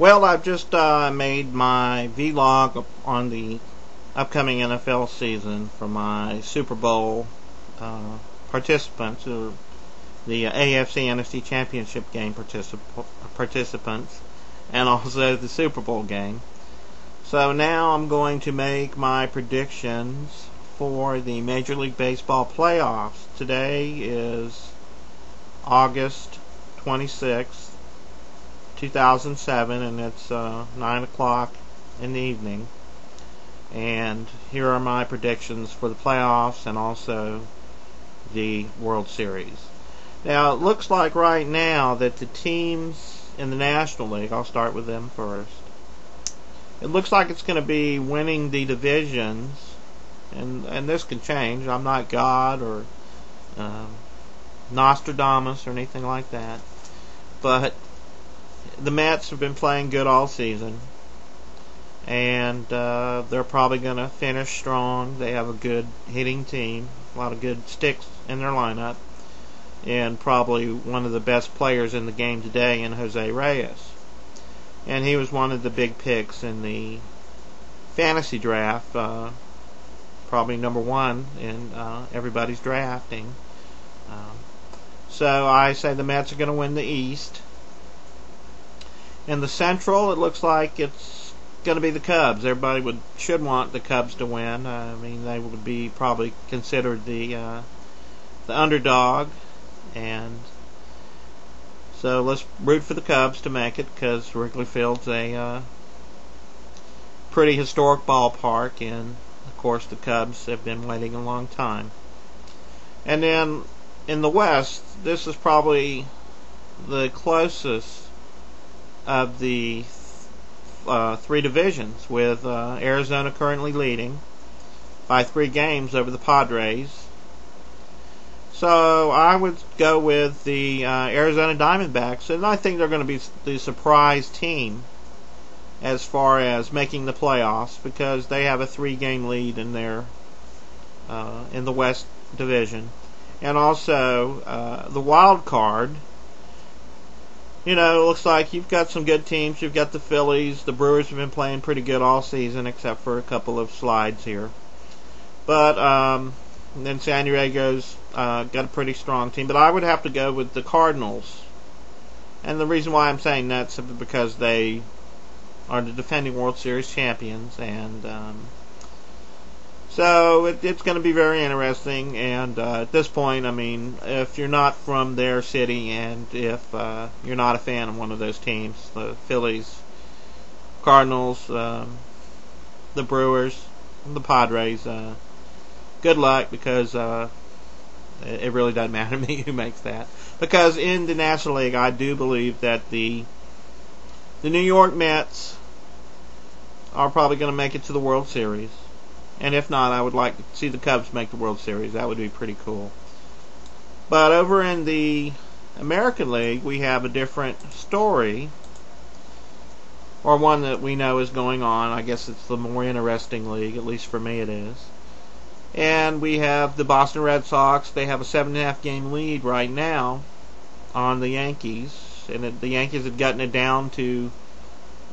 Well, I've just made my vlog on the upcoming NFL season for my Super Bowl participants, or the AFC NFC Championship game participants, and also the Super Bowl game. So now I'm going to make my predictions for the Major League Baseball playoffs. Today is August 26th. 2007, and it's 9 o'clock in the evening, and here are my predictions for the playoffs and also the World Series. Now it looks like right now that the teams in the National League, I'll start with them first, it looks like it's going to be winning the divisions, and this can change. I'm not God or Nostradamus or anything like that, but the Mets have been playing good all season, and they're probably going to finish strong. They have a good hitting team, a lot of good sticks in their lineup, and probably one of the best players in the game today in Jose Reyes. And he was one of the big picks in the fantasy draft, probably number one in everybody's drafting. So I say the Mets are going to win the East. In the Central, it looks like it's going to be the Cubs. Everybody should want the Cubs to win. I mean, they would be probably considered the underdog, and so let's root for the Cubs to make it, because Wrigley Field's a pretty historic ballpark, and of course the Cubs have been waiting a long time. And then in the West, this is probably the closest of the three divisions, with Arizona currently leading by 3 games over the Padres. So I would go with the Arizona Diamondbacks, and I think they're going to be the surprise team as far as making the playoffs, because they have a 3-game lead in their in the West Division. And also the wild card, you know, it looks like you've got some good teams. You've got the Phillies. The Brewers have been playing pretty good all season, except for a couple of slides here. But then San Diego's got a pretty strong team. But I would have to go with the Cardinals. And the reason why I'm saying that is simply because they are the defending World Series champions. And so it's going to be very interesting, and at this point, I mean, if you're not from their city, and if you're not a fan of one of those teams, the Phillies, Cardinals, the Brewers, and the Padres, good luck, because it really doesn't matter to me who makes that. Because in the National League, I do believe that the New York Mets are probably going to make it to the World Series. And if not, I would like to see the Cubs make the World Series. That would be pretty cool. But over in the American League, we have a different story, or one that we know is going on. I guess it's the more interesting league, at least for me it is. And we have the Boston Red Sox. They have a 7.5-game lead right now on the Yankees. And the Yankees have gotten it down to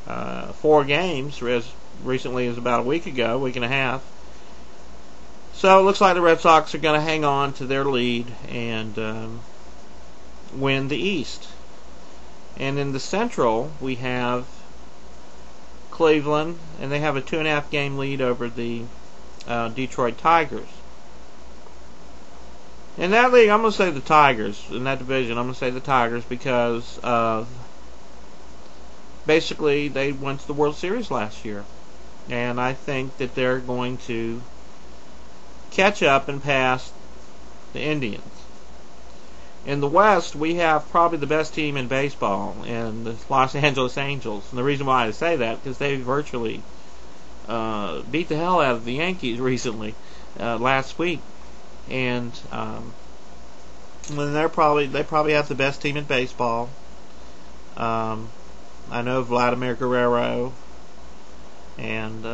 4 games as recently as about a week and a half. So it looks like the Red Sox are going to hang on to their lead and win the East. And in the Central, we have Cleveland, and they have a 2.5-game lead over the Detroit Tigers. In that league, I'm going to say the Tigers. In that division, I'm going to say the Tigers, because basically they went to the World Series last year. And I think that they're going to catch up and pass the Indians. In the West, we have probably the best team in baseball, in the Los Angeles Angels. And the reason why I say that is because they virtually beat the hell out of the Yankees recently, last week. And they probably have the best team in baseball. I know Vladimir Guerrero, and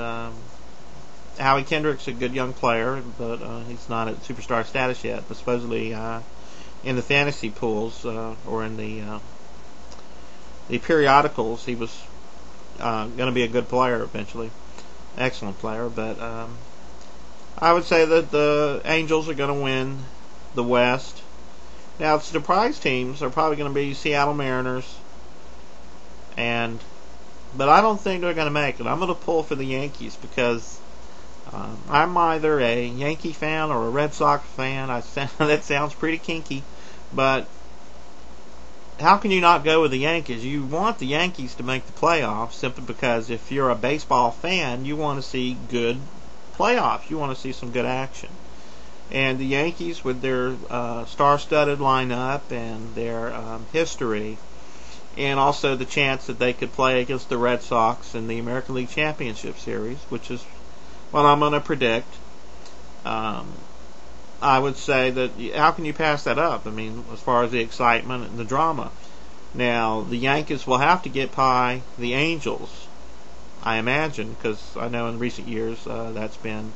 Howie Kendrick's a good young player, but he's not at superstar status yet. But supposedly in the fantasy pools or in the periodicals, he was going to be a good player eventually, excellent player. But I would say that the Angels are going to win the West. Now, the surprise teams are probably going to be Seattle Mariners, but I don't think they're going to make it. I'm going to pull for the Yankees because I'm either a Yankee fan or a Red Sox fan. That sounds pretty kinky, but how can you not go with the Yankees? You want the Yankees to make the playoffs simply because if you're a baseball fan, you want to see good playoffs. You want to see some good action. And the Yankees, with their star-studded lineup and their history, and also the chance that they could play against the Red Sox in the American League Championship Series, which is what I'm going to predict, I would say that how can you pass that up? I mean, as far as the excitement and the drama. Now, the Yankees will have to get by the Angels, I imagine, because I know in recent years that's been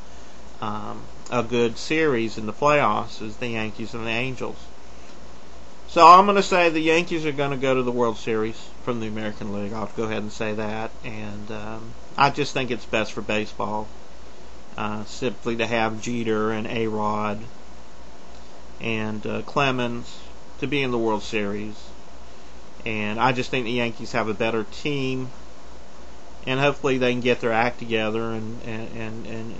a good series in the playoffs, is the Yankees and the Angels. So I'm going to say the Yankees are going to go to the World Series from the American League. I'll go ahead and say that. And I just think it's best for baseball simply to have Jeter and A-Rod and Clemens to be in the World Series. And I just think the Yankees have a better team, and hopefully they can get their act together and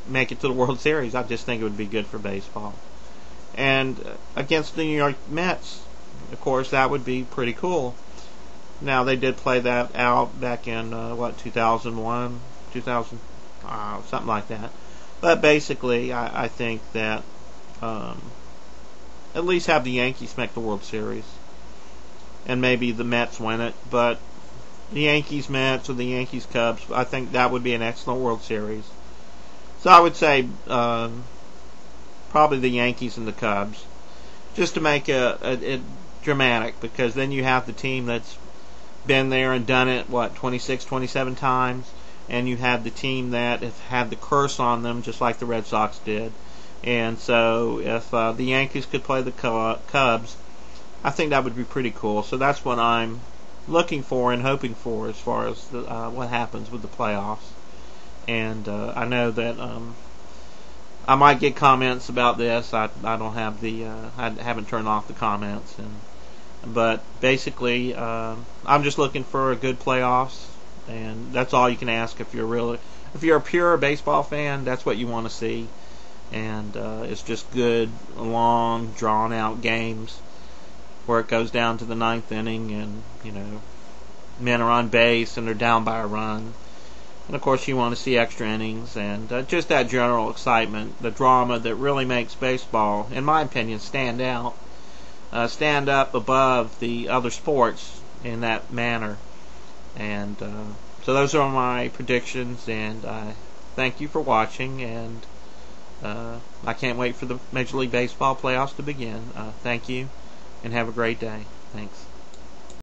make it to the World Series. I just think it would be good for baseball. And against the New York Mets, of course, that would be pretty cool. Now, they did play that out back in, 2001, 2000, something like that. But basically, I think that at least have the Yankees make the World Series. And maybe the Mets win it. But the Yankees-Mets or the Yankees-Cubs, I think that would be an excellent World Series. So I would say probably the Yankees and the Cubs, just to make it dramatic, because then you have the team that's been there and done it, 26, 27 times, and you have the team that has had the curse on them, just like the Red Sox did. And so if the Yankees could play the Cubs, I think that would be pretty cool. So that's what I'm looking for and hoping for as far as what happens with the playoffs. And I know that I might get comments about this. I don't have I haven't turned off the comments, but basically I'm just looking for a good playoffs, and that's all you can ask if you're a pure baseball fan. That's what you want to see, and it's just good, long, drawn out games where it goes down to the ninth inning, and men are on base and they're down by a run. And of course you want to see extra innings and just that general excitement, the drama that really makes baseball, in my opinion, stand out, stand up above the other sports in that manner. And so those are my predictions, and I thank you for watching, and I can't wait for the Major League Baseball playoffs to begin. Thank you, and have a great day. Thanks.